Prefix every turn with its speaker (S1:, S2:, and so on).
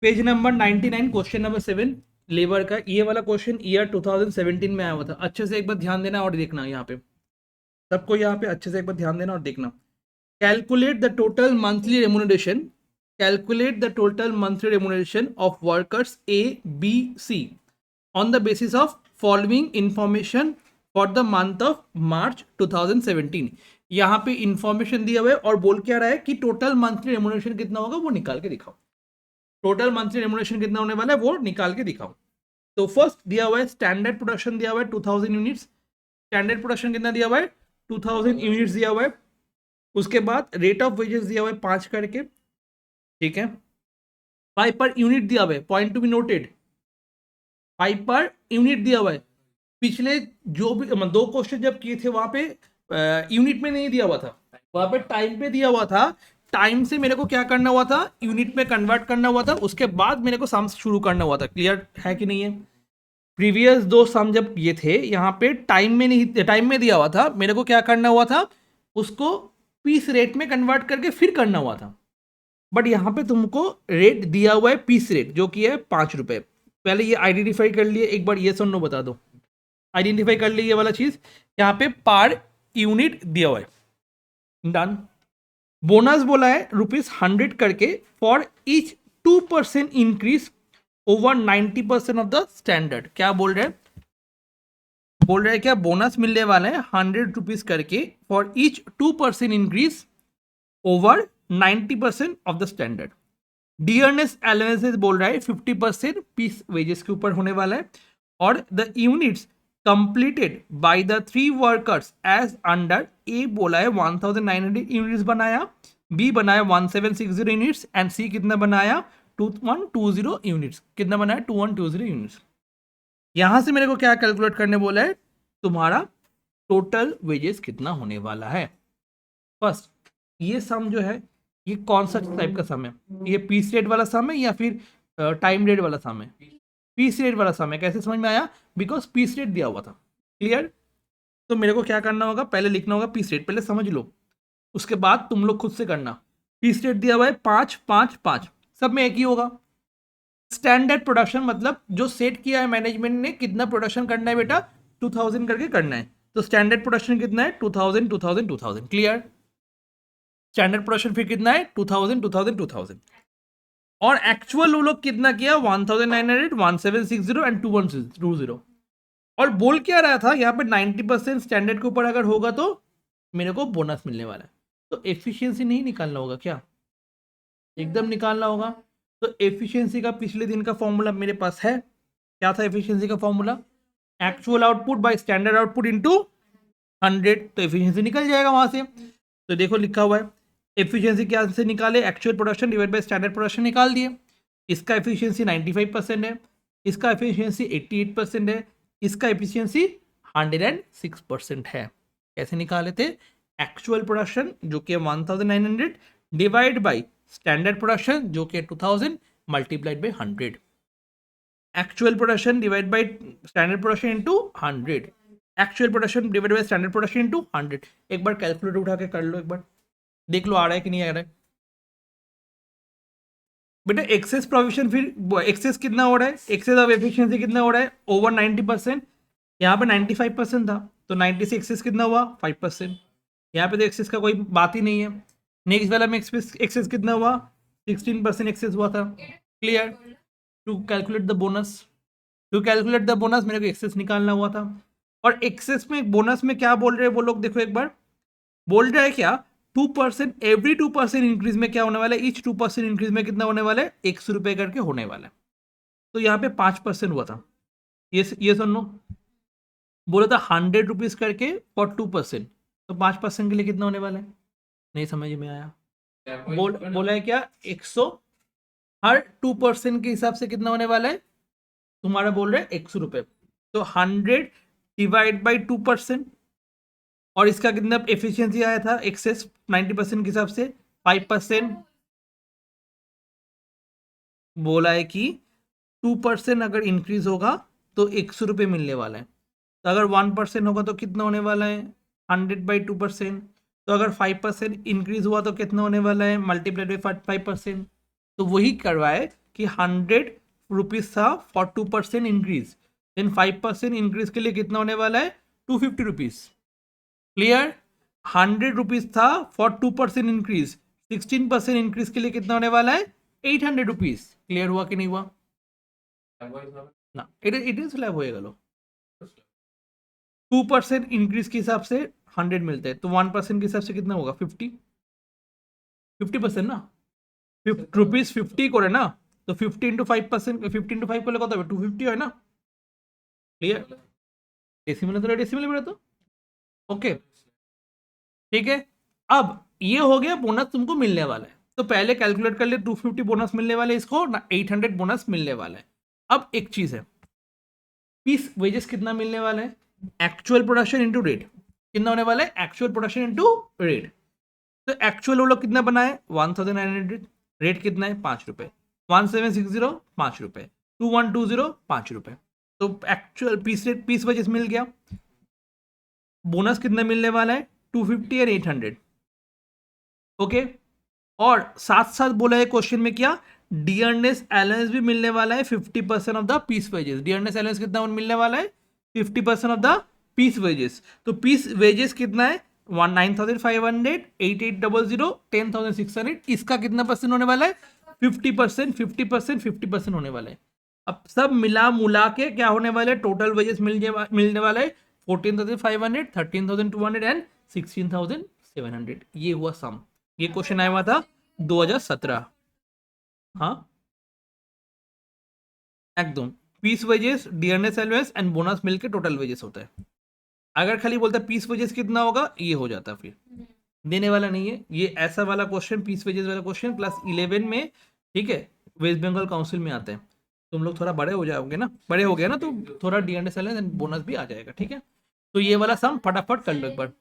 S1: Page number 99, question number 7 labour का। ये वाला क्वेश्चन ईयर 2017 में आया हुआ था। अच्छे से एक बार ध्यान देना और देखना, यहाँ पे सबको यहाँ पे अच्छे से एक बार ध्यान देना और देखना। Calculate the total monthly remuneration, calculate the total monthly remuneration of workers A B C on the basis of following information for the month of March 2017। यहाँ पे इंफॉर्मेशन दिया हुआ है और बोल क्या रहा है कि टोटल मंथली रेमुनरेशन कितना होगा वो निकाल के दिखाओ। टोटल मंथली रेमुनरेशन कितना होने वाला है वो निकाल के दिखाओ। तो फर्स्ट दिया हुआ है स्टैंडर्ड प्रोडक्शन दिया हुआ है 2000 यूनिट्स। स्टैंडर्ड प्रोडक्शन कितना दिया हुआ है 2000 यूनिट्स दिया हुआ है। उसके बाद रेट ऑफ वेजेस दिया हुआ है 5 करके, ठीक है। 5 पर यूनिट दिया हुआ है, point to be noted, 5 per unit दिया हुआ है। पिछले जो भी दो क्वेश्चन जब किए थे वहां पे यूनिट में नहीं दिया हुआ था, वहां पे टाइम पे दिया हुआ था। टाइम से मेरे को क्या करना हुआ था, यूनिट में कन्वर्ट करना हुआ था, उसके बाद मेरे को सम शुरू करना हुआ था। क्लियर है कि नहीं है? प्रीवियस दो सम जब ये थे यहाँ पे टाइम में नहीं, टाइम में दिया हुआ था, मेरे को क्या करना हुआ था, उसको पीस रेट में कन्वर्ट करके फिर करना हुआ था। बट यहाँ पे तुमको रेट दिया हुआ है पीस रेट, जो कि है 5 रुपए। पहले ये आइडेंटिफाई कर लिए, एक बार ये सुन लो, बता दो। आइडेंटिफाई कर ली ये वाला चीज, यहाँ पे पर यूनिट दिया हुआ है। डन। बोनस बोला है ₹100 करके for each 2% increase over 90% of the standard. क्या बोल रहे हैं, बोल रहे हैं क्या बोनस मिलने वाला है ₹100 करके for each 2% increase over 90% of the standard. Dearness allowances बोल रहा है 50% पीस वेजेस के ऊपर होने वाला है। और the units completed by the 3 workers as under, ए बोला है 1900 यूनिट्स बनाया, बी बनाया 1760 यूनिट्स एंड सी कितना बनाया 2120 यूनिट्स। कितना बनाया 2120 यूनिट्स। यहां से मेरे को क्या कैलकुलेट करने बोला है, तुम्हारा टोटल वेजेस कितना होने वाला है। फर्स्ट ये सम जो है ये कौन सा टाइप का सम है, ये पीस रेट वाला सम है या फिर टाइम रेट वाला सम है? पीस रेट वाला सम है। कैसे समझ में आया, बिकॉज पीस रेट दिया हुआ था। क्लियर? तो मेरे को क्या करना होगा, पहले लिखना होगा पीस रेट, पहले समझ लो, उसके बाद तुम लोग खुद से करना। पीस रेट दिया हुआ है 5 5 5, सब में एक ही होगा। स्टैंडर्ड प्रोडक्शन मतलब जो सेट किया है मैनेजमेंट ने, कितना प्रोडक्शन करना है बेटा, 2000 करके करना है। तो स्टैंडर्ड प्रोडक्शन कितना है 2000 2000 2000। क्लियर? स्टैंडर्ड प्रोडक्शन फिर कितना है 2000 2000 2000। और एक्चुअल वो लोग कितना किया 1900 1760 एंड 2120। और बोल क्या रहा था यहाँ पे 90% स्टैंडर्ड के ऊपर अगर होगा तो मेरे को बोनस मिलने वाला है। तो एफिशिएंसी नहीं निकालना होगा क्या, एकदम निकालना होगा। तो एफिशिएंसी का पिछले दिन का फॉर्मूला मेरे पास है। क्या था एफिशिएंसी का formula, actual output by standard output into 100। तो एफिशिएंसी निकल जाएगा वहां से। तो देखो लिखा हुआ है एफिशिएंसी क्या से निकाले, actual production divide by standard production निकाल दिए। इसका एफिशिएंसी 95% है, इसका एफिशिएंसी 88% है, इसका एफिशिएंसी 106% है। कैसे निकाले थे, एक्चुअल प्रोडक्शन जो कि 1900 डिवाइड बाय स्टैंडर्ड प्रोडक्शन जो कि 2000 multiplied by 100। Actual production divide by standard production into 100, actual production divide by standard production into 100। एक बार कैलकुलेटर उठा के कर लो, एक बार देख लो आ रहा है कि नहीं आ रहा है। बेटा एक्सेस प्रोविजन, फिर एक्सेस कितना हो रहा है, एक्सेस ऑफ एफिशिएंसी कितना हो रहा है ओवर 90%। यहाँ पे 95% था, तो 90 से एक्सेस कितना हुआ 5%। यहाँ पे तो एक्सेस का कोई बात ही नहीं है। नेक्स्ट वाला में एक्सेस कितना हुआ 16% एक्सेस हुआ था। Clear? To calculate the bonus, to calculate the bonus मेरे को एक्सेस निकालना हुआ था। और एक्सेस में बोनस में क्या बोल रहे हैं वो लोग, देखो एक बार बोल रहा है क्या 2%, एवरी 2% इंक्रीज में क्या होने वाला है, ईच 2% इंक्रीज में कितना होने वाला है 100 रुपए करके होने वाला है। तो यहाँ पे 5% हुआ था। ये सुन लो, बोला था 100 रुपीज करके फॉर 2%, तो 5% के लिए कितना होने वाला है, नहीं समझ में आया। बोला है क्या 100, हर 2% के हिसाब से कितना होने वाला है तुम्हारा, बोल रहे हैं 100 रुपए। तो 100 डिवाइड बाई 2%, और इसका कितना एफिशिएंसी आया था एक्सेस 90% के हिसाब से 5%। बोला है कि 2% अगर इंक्रीज होगा तो 100 रुपये मिलने वाला है। तो अगर 1% होगा तो कितना होने वाला है 100/2%। तो अगर 5% इंक्रीज हुआ तो कितना होने वाला है मल्टीप्लाइड बाई 5%। तो वही करवाए कि 100 रुपीज था फॉर 2% इंक्रीज, देन 5% इंक्रीज के लिए कितना होने वाला है 250 रुपीज। क्लियर? 100 रुपीज था फॉर 2% इंक्रीज, 16% इंक्रीज के लिए कितना होने वाला है 800 रुपीज। क्लियर हुआ कि नहीं हुआ ना? इट इज स्लैब होएगा लो। 2% इंक्रीज के हिसाब से 100 मिलते हैं, तो 1% के हिसाब से कितना होगा 50% ना, रुपीज 50 করে না, तो 50 इंटू 5%, 50 इंटू 5 করলে কত হবে 250 হয় না? क्लियर? डेसिमल तो डेसिमल ही तो ओके, ठीक है। अब ये हो गया बोनस तुमको मिलने वाला है, तो पहले कैलकुलेट कर ले 250 बोनस मिलने वाले इसको ना, 800 बोनस मिलने वाला है। अब एक चीज है, पीस वेजेस कितना मिलने वाला है, एक्चुअल प्रोडक्शन इनटू रेट कितना होने वाला है, एक्चुअल प्रोडक्शन इनटू रेट। तो एक्चुअल वो लोग कितना बनाए 1900, रेट कितना है 5 रुपए, 1760 5 रुपए, 2120 5 रुपए, तो actual piece rate piece wages मिल गया। बोनस कितना मिलने वाला है 250 और 800, ओके। और साथ साथ बोला है क्वेश्चन में क्या, डियरनेस अलाउंस भी मिलने वाला है 50% of the piece wages. Dearness allowance कितना मिलने वाला है 50% ऑफ द पीस वेजेस। तो पीस वेजेस कितना है 9,500, 8800, 10,600, इसका कितना परसेंट होने वाला है 50%, 50%, 50% होने वाला है। अब सब मिला मुला के क्या होने वाला है, टोटल वेजेस मिलने वाला है 14,500, 13,200 एंड 16,700। ये हुआ सम। ये क्वेश्चन आया हुआ था 2017। हाँ एकदम, piece wages, dearness allowance and bonus मिलके टोटल वेजेस होता है। अगर खाली बोलता पीस वेजेस कितना होगा ये हो जाता, फिर देने वाला नहीं है ये ऐसा वाला क्वेश्चन, पीस वेजेस वाला क्वेश्चन क्लास 11 में, ठीक है, वेस्ट बंगाल काउंसिल में आता है। तुम लोग थोड़ा बड़े हो जाओगे ना, बड़े हो गया ना, तो थोड़ा डियरनेस अलाउंस एंड बोनस भी आ जाएगा, ठीक है। तो ये वाला सम फटाफट कर लो एक बार।